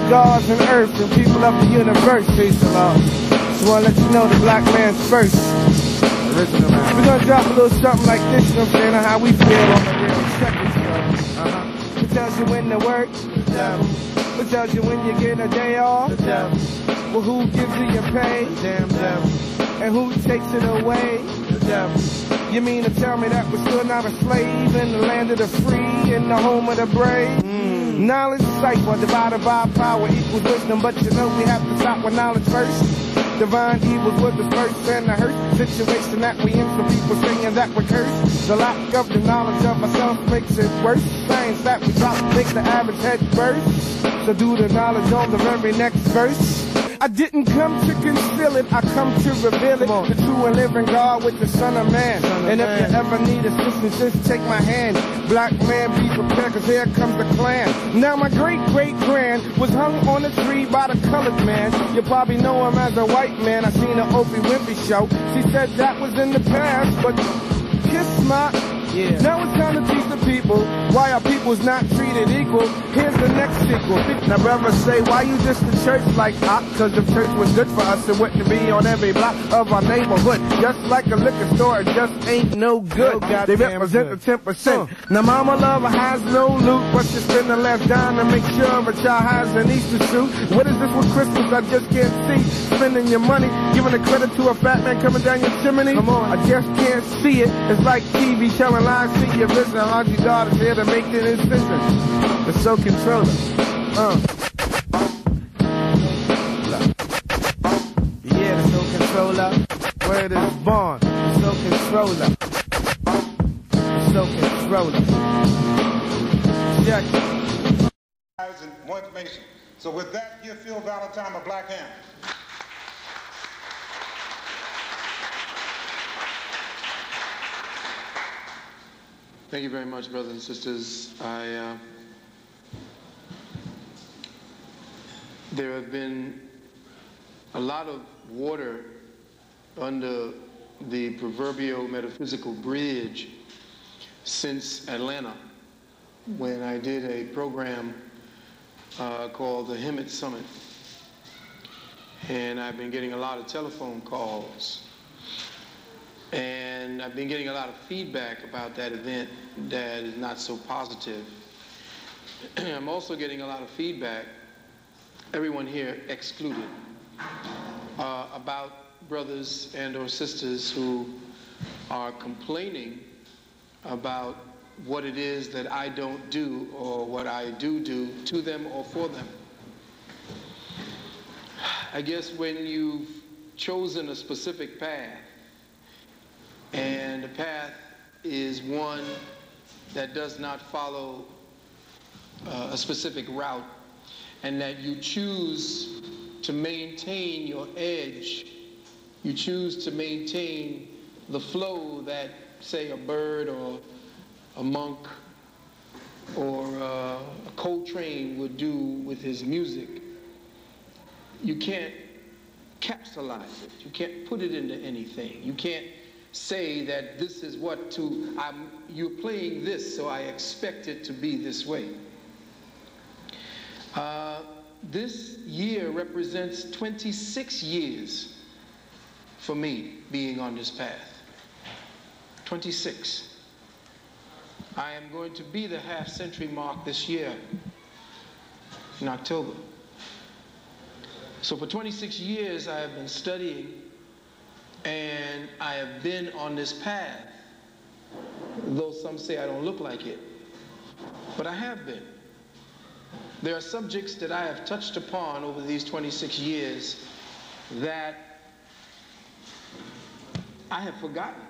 gods and earth and people of the universe. Peace and love. Just wanna let you know the black man's first. Original man. We're gonna drop a little something like this, you know what I'm saying, on how we feel on the real seconds, yo. It tells you when to work, the devil. It tells you when you get a day off, the devil. Well, who gives you your pay? The damn devil. And who takes it away? The devil. You mean to tell me that we're still not a slave in the land of the free, in the home of the brave? Knowledge cipher divided by power equals wisdom, but you know we have to stop with knowledge first. Divine evils with the first and the hurt situation that we in, some people saying that we're cursed. The lack of the knowledge of ourselves makes it worse. Science that we drop makes the average head burst. So do the knowledge on the very next verse. I didn't come to conceal it, I come to reveal it. The true and living God with the Son of Man. And if you ever need assistance, just take my hand. Black man, be prepared, cause here comes the clan. Now my great-great-grand was hung on a tree by the colored man. You probably know him as a white man. I seen an Oprah Winfrey show. She said that was in the past, but kiss my... Yeah. Now it's time to teach the people why our people's not treated equal. Here's the next sequel. Now brothers say, why you just in church like hot? Cause if church was good for us, it wouldn't be on every block of our neighborhood. Just like a liquor store, it just ain't no good. They represent the 10%. Now mama lover has no loot, but she spend the last dime to make sure a child has an Easter suit. What is this with Christmas? I just can't see. Spending your money, giving the credit to a fat man coming down your chimney. Come on, I just can't see it. It's like TV telling lies, see your vision. Auntie God is here to make the decision. The soul controller. Yeah, the soul controller. Word is born. The soul controller. The soul controller. Check it. And more information. So with that, give Phil Valentine a black hand. Thank you very much, brothers and sisters. There have been a lot of water under the proverbial metaphysical bridge since Atlanta, when I did a program called the Hemet Summit. And I've been getting a lot of telephone calls. And I've been getting a lot of feedback about that event that is not so positive. I'm also getting a lot of feedback, everyone here excluded, about brothers and or sisters who are complaining about what it is that I don't do or what I do to them or for them. I guess when you've chosen a specific path, and the path is one that does not follow a specific route, and that you choose to maintain your edge, you choose to maintain the flow that, say, a bird or a monk or a Coltrane would do with his music. You can't capsulize it. You can't put it into anything. You can't say that this is what you're playing this, so I expect it to be this way. This year represents 26 years for me being on this path. 26. I am going to be the half-century mark this year in October. So for 26 years I have been studying, and I have been on this path, though some say I don't look like it, but I have been. There are subjects that I have touched upon over these 26 years that I have forgotten.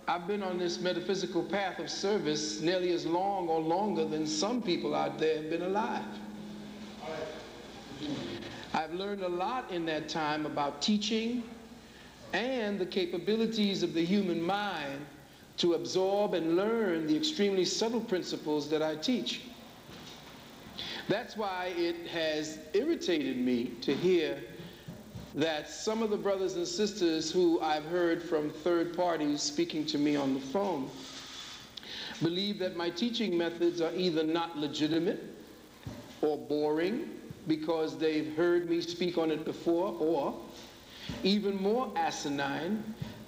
I've been on this metaphysical path of service nearly as long or longer than some people out there have been alive. I've learned a lot in that time about teaching and the capabilities of the human mind to absorb and learn the extremely subtle principles that I teach. That's why it has irritated me to hear that some of the brothers and sisters who I've heard from third parties speaking to me on the phone believe that my teaching methods are either not legitimate or boring because they've heard me speak on it before, or even more asinine,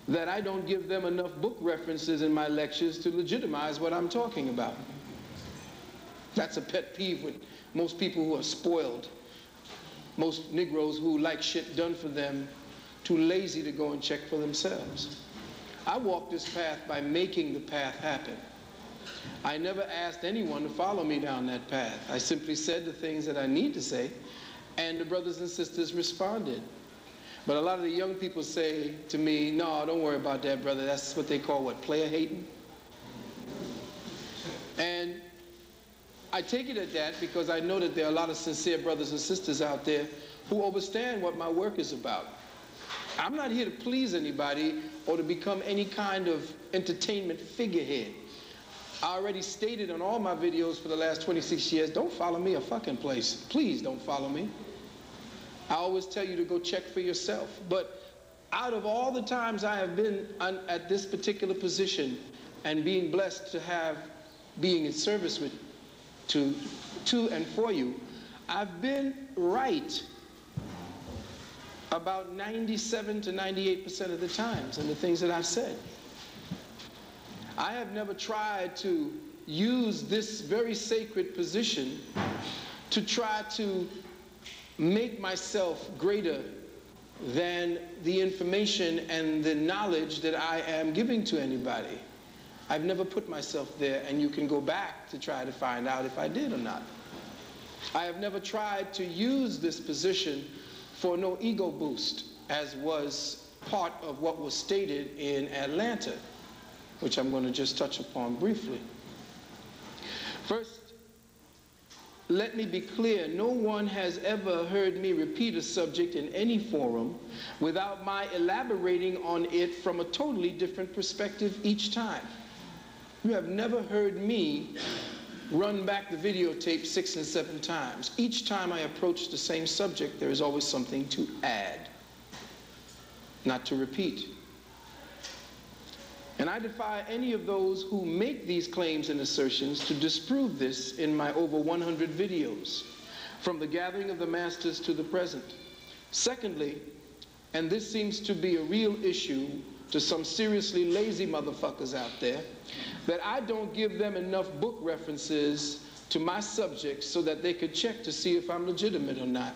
that I don't give them enough book references in my lectures to legitimize what I'm talking about. That's a pet peeve with most people who are spoiled. Most Negroes who like shit done for them, too lazy to go and check for themselves. I walk this path by making the path happen. I never asked anyone to follow me down that path. I simply said the things that I need to say, and the brothers and sisters responded. But a lot of the young people say to me, no, don't worry about that, brother. That's what they call, what, player hating? And I take it at that because I know that there are a lot of sincere brothers and sisters out there who understand what my work is about. I'm not here to please anybody or to become any kind of entertainment figurehead. I already stated on all my videos for the last 26 years, don't follow me a fucking place. Please don't follow me. I always tell you to go check for yourself. But out of all the times I have been at this particular position and being blessed to have being in service with to and for you, I've been right about 97 to 98% of the times in the things that I've said. I have never tried to use this very sacred position to try to make myself greater than the information and the knowledge that I am giving to anybody. I've never put myself there, and you can go back to try to find out if I did or not. I have never tried to use this position for no ego boost, as was part of what was stated in Atlanta, which I'm going to just touch upon briefly. First, let me be clear, no one has ever heard me repeat a subject in any forum without my elaborating on it from a totally different perspective each time. You have never heard me run back the videotape 6 and 7 times. Each time I approach the same subject, there is always something to add, not to repeat. And I defy any of those who make these claims and assertions to disprove this in my over 100 videos, from the gathering of the masters to the present. Secondly, and this seems to be a real issue to some seriously lazy motherfuckers out there, that I don't give them enough book references to my subjects so that they could check to see if I'm legitimate or not.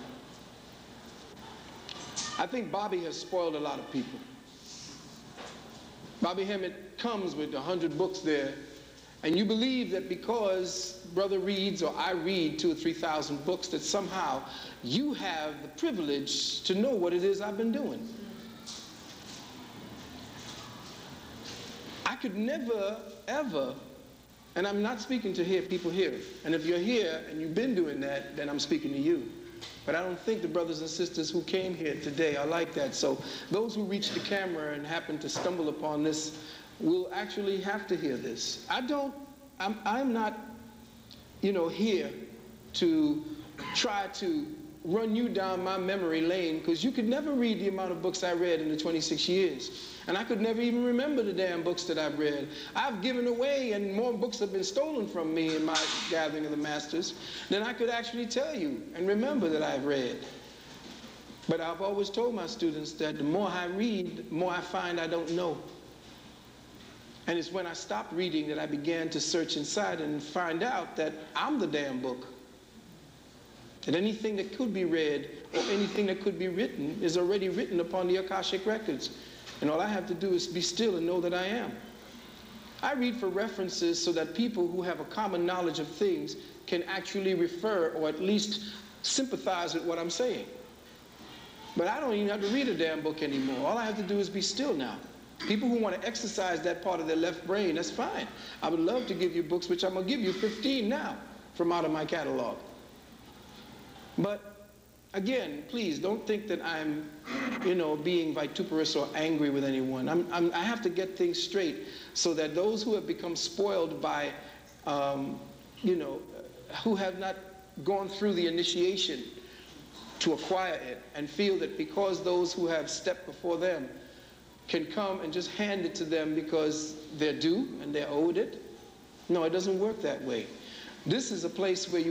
I think Bobby has spoiled a lot of people. Bobby Hemmett comes with 100 books there, and you believe that because brother reads or I read 2,000 or 3,000 books, that somehow you have the privilege to know what it is I've been doing. I could never, ever, and I'm not speaking to people here, and if you're here and you've been doing that, then I'm speaking to you. But I don't think the brothers and sisters who came here today are like that. So those who reach the camera and happen to stumble upon this will actually have to hear this. I'm not, here to try to run you down my memory lane, because you could never read the amount of books I read in the 26 years. And I could never even remember the damn books that I've read. I've given away, and more books have been stolen from me in my gathering of the masters than I could actually tell you and remember that I've read. But I've always told my students that the more I read, the more I find I don't know. And it's when I stopped reading that I began to search inside and find out that I'm the damn book. That anything that could be read or anything that could be written is already written upon the Akashic records. And all I have to do is be still and know that I am. I read for references so that people who have a common knowledge of things can actually refer or at least sympathize with what I'm saying. But I don't even have to read a damn book anymore. All I have to do is be still now. People who want to exercise that part of their left brain, that's fine. I would love to give you books, which I'm going to give you 15 now from out of my catalog. But again, please don't think that I'm, being vituperous or angry with anyone. I have to get things straight so that those who have become spoiled by, who have not gone through the initiation to acquire it and feel that because those who have stepped before them can come and just hand it to them because they're due and they're owed it, No, it doesn't work that way. This is a place where you